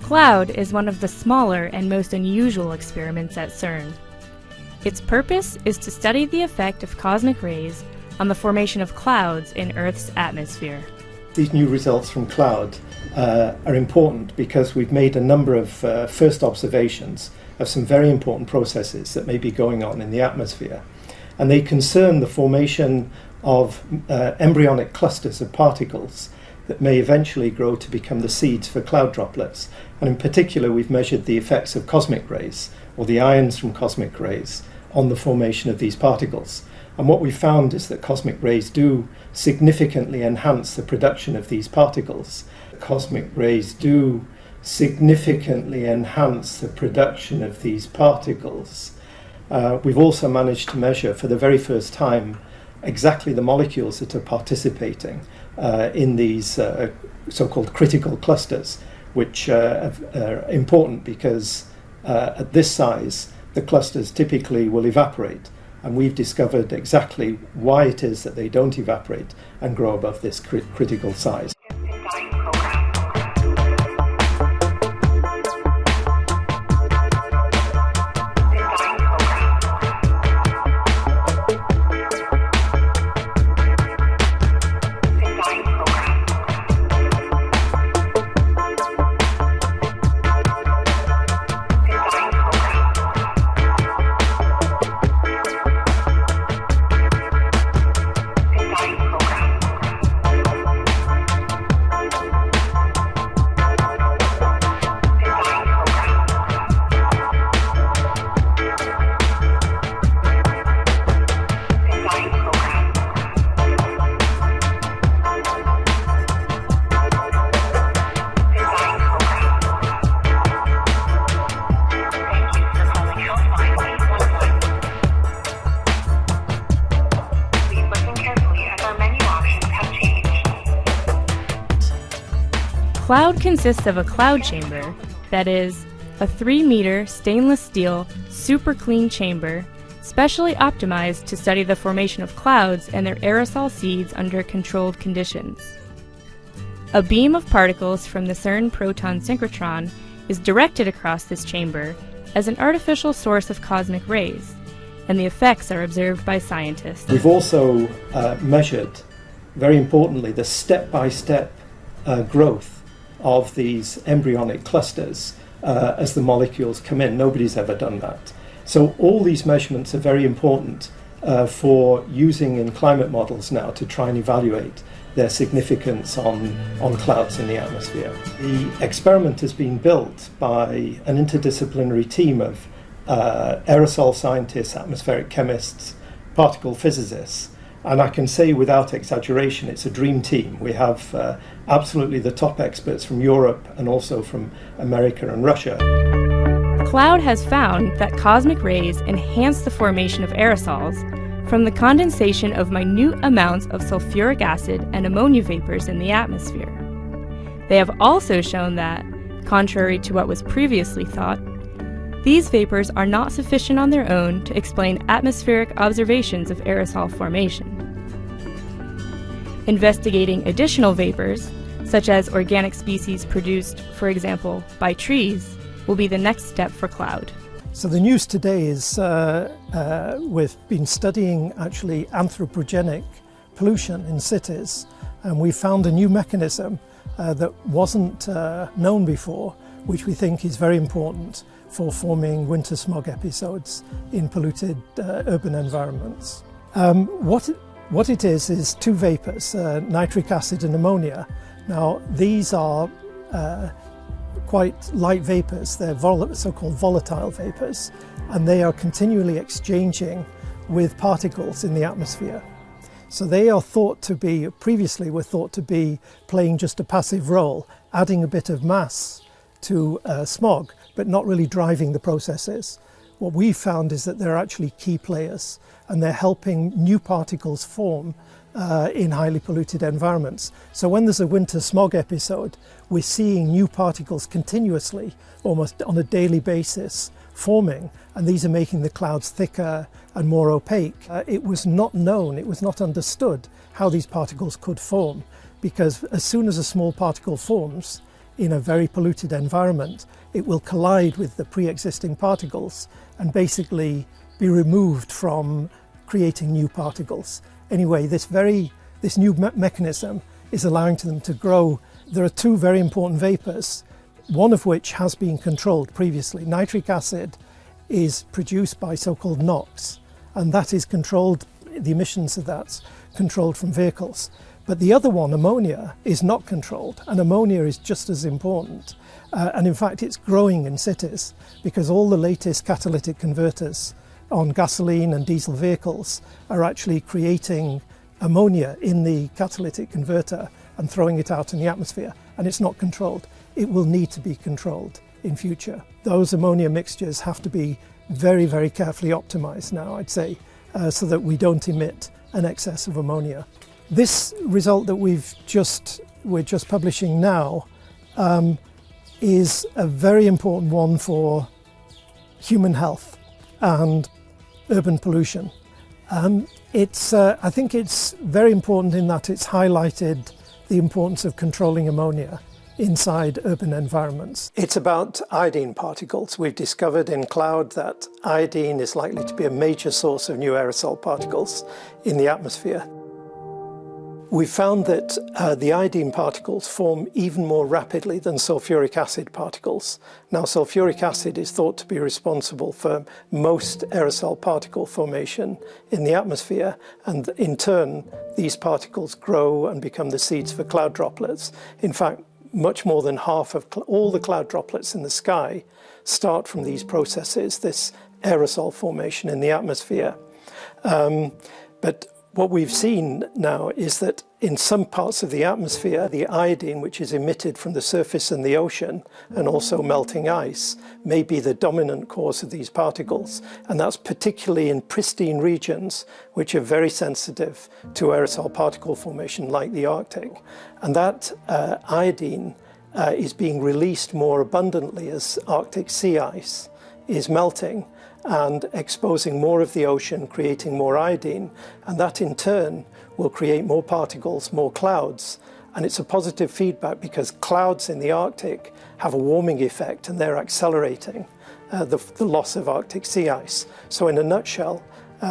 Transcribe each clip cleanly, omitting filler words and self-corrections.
CLOUD is one of the smaller and most unusual experiments at CERN. Its purpose is to study the effect of cosmic rays on the formation of clouds in Earth's atmosphere. These new results from CLOUD are important because we've made a number of first observations of some very important processes that may be going on in the atmosphere. And they concern the formation of embryonic clusters of particles that may eventually grow to become the seeds for cloud droplets. And in particular, we've measured the effects of cosmic rays, or the ions from cosmic rays, on the formation of these particles. And what we found is that cosmic rays do significantly enhance the production of these particles. Cosmic rays do significantly enhance the production of these particles. We've also managed to measure for the very first time exactly the molecules that are participating in these so-called critical clusters, which are important because at this size the clusters typically will evaporate, and we've discovered exactly why it is that they don't evaporate and grow above this critical size. CLOUD consists of a cloud chamber, that is, a 3-meter stainless steel, super clean chamber, specially optimized to study the formation of clouds and their aerosol seeds under controlled conditions. A beam of particles from the CERN proton synchrotron is directed across this chamber as an artificial source of cosmic rays, and the effects are observed by scientists. We've also measured, very importantly, the step-by-step growth of these embryonic clusters as the molecules come in. Nobody's ever done that. So all these measurements are very important for using in climate models now to try and evaluate their significance on clouds in the atmosphere. The experiment has been built by an interdisciplinary team of aerosol scientists, atmospheric chemists, particle physicists, and I can say without exaggeration it's a dream team. We have absolutely the top experts from Europe and also from America and Russia. CLOUD has found that cosmic rays enhance the formation of aerosols from the condensation of minute amounts of sulfuric acid and ammonia vapors in the atmosphere. They have also shown that, contrary to what was previously thought, these vapors are not sufficient on their own to explain atmospheric observations of aerosol formation. Investigating additional vapors, such as organic species produced, for example, by trees, will be the next step for CLOUD. So the news today is we've been studying actually anthropogenic pollution in cities, and we found a new mechanism that wasn't known before, which we think is very important for forming winter smog episodes in polluted urban environments. What it is two vapors, nitric acid and ammonia. Now these are quite light vapors, they're so-called volatile vapors, and they are continually exchanging with particles in the atmosphere. So they are thought to be, previously were thought to be playing just a passive role, adding a bit of mass to smog, but not really driving the processes. What we found is that they're actually key players, and they're helping new particles form in highly polluted environments. So when there's a winter smog episode, we're seeing new particles continuously, almost on a daily basis, forming, and these are making the clouds thicker and more opaque. It was not known, it was not understood how these particles could form, because as soon as a small particle forms, in a very polluted environment, it will collide with the pre-existing particles and basically be removed from creating new particles. Anyway, this new mechanism is allowing them to grow. There are two very important vapours, one of which has been controlled previously. Nitric acid is produced by so-called NOx, and that is controlled, the emissions of that's controlled from vehicles. But the other one, ammonia, is not controlled, and ammonia is just as important. And in fact, it's growing in cities because all the latest catalytic converters on gasoline and diesel vehicles are actually creating ammonia in the catalytic converter and throwing it out in the atmosphere, and it's not controlled. It will need to be controlled in future. Those ammonia mixtures have to be very, very carefully optimized now, I'd say, so that we don't emit an excess of ammonia. This result that we're just publishing now is a very important one for human health and urban pollution. I think it's very important in that it's highlighted the importance of controlling ammonia inside urban environments. It's about iodine particles. We've discovered in cloud that iodine is likely to be a major source of new aerosol particles in the atmosphere. We found that the iodine particles form even more rapidly than sulfuric acid particles. Now, sulfuric acid is thought to be responsible for most aerosol particle formation in the atmosphere, and in turn, these particles grow and become the seeds for cloud droplets. In fact, much more than half of all the cloud droplets in the sky start from these processes, this aerosol formation in the atmosphere. But what we've seen now is that in some parts of the atmosphere, the iodine, which is emitted from the surface and the ocean, and also melting ice, may be the dominant cause of these particles. And that's particularly in pristine regions, which are very sensitive to aerosol particle formation, like the Arctic. And that iodine is being released more abundantly as Arctic sea ice is melting and exposing more of the ocean, creating more iodine, and that in turn will create more particles, more clouds. And it's a positive feedback because clouds in the Arctic have a warming effect and they're accelerating the loss of Arctic sea ice. So in a nutshell,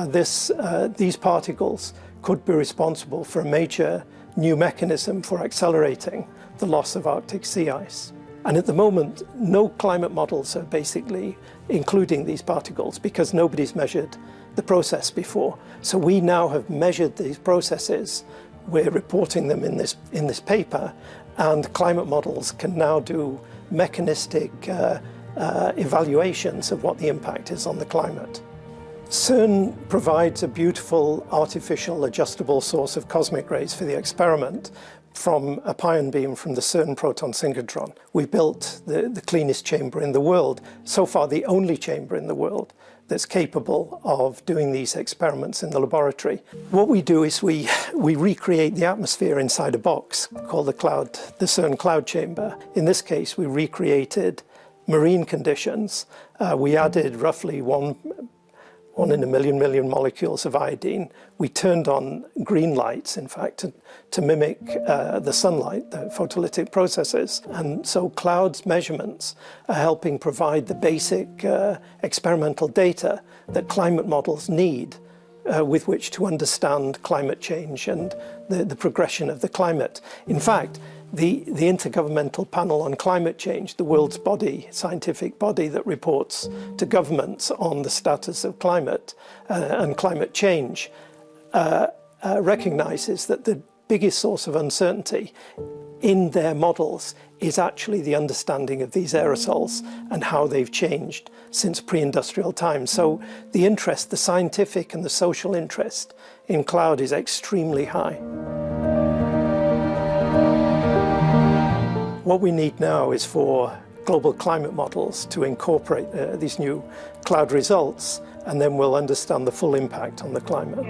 these particles could be responsible for a major new mechanism for accelerating the loss of Arctic sea ice. And at the moment, no climate models are basically including these particles because nobody's measured the process before. So we now have measured these processes. We're reporting them in this paper, and climate models can now do mechanistic evaluations of what the impact is on the climate. CERN provides a beautiful artificial adjustable source of cosmic rays for the experiment from a pion beam from the CERN proton synchrotron. We built the cleanest chamber in the world, so far the only chamber in the world that's capable of doing these experiments in the laboratory. What we do is we recreate the atmosphere inside a box called the CERN cloud chamber. In this case, we recreated marine conditions. We added roughly one in a million molecules of iodine. We turned on green lights, in fact, to mimic the sunlight, the photolytic processes. And so clouds measurements are helping provide the basic experimental data that climate models need with which to understand climate change and the progression of the climate. In fact, the Intergovernmental Panel on Climate Change, the world's scientific body that reports to governments on the status of climate and climate change, recognizes that the biggest source of uncertainty in their models is actually the understanding of these aerosols and how they've changed since pre-industrial times. So the interest, the scientific and the social interest in cloud is extremely high. What we need now is for global climate models to incorporate these new cloud results, and then we'll understand the full impact on the climate.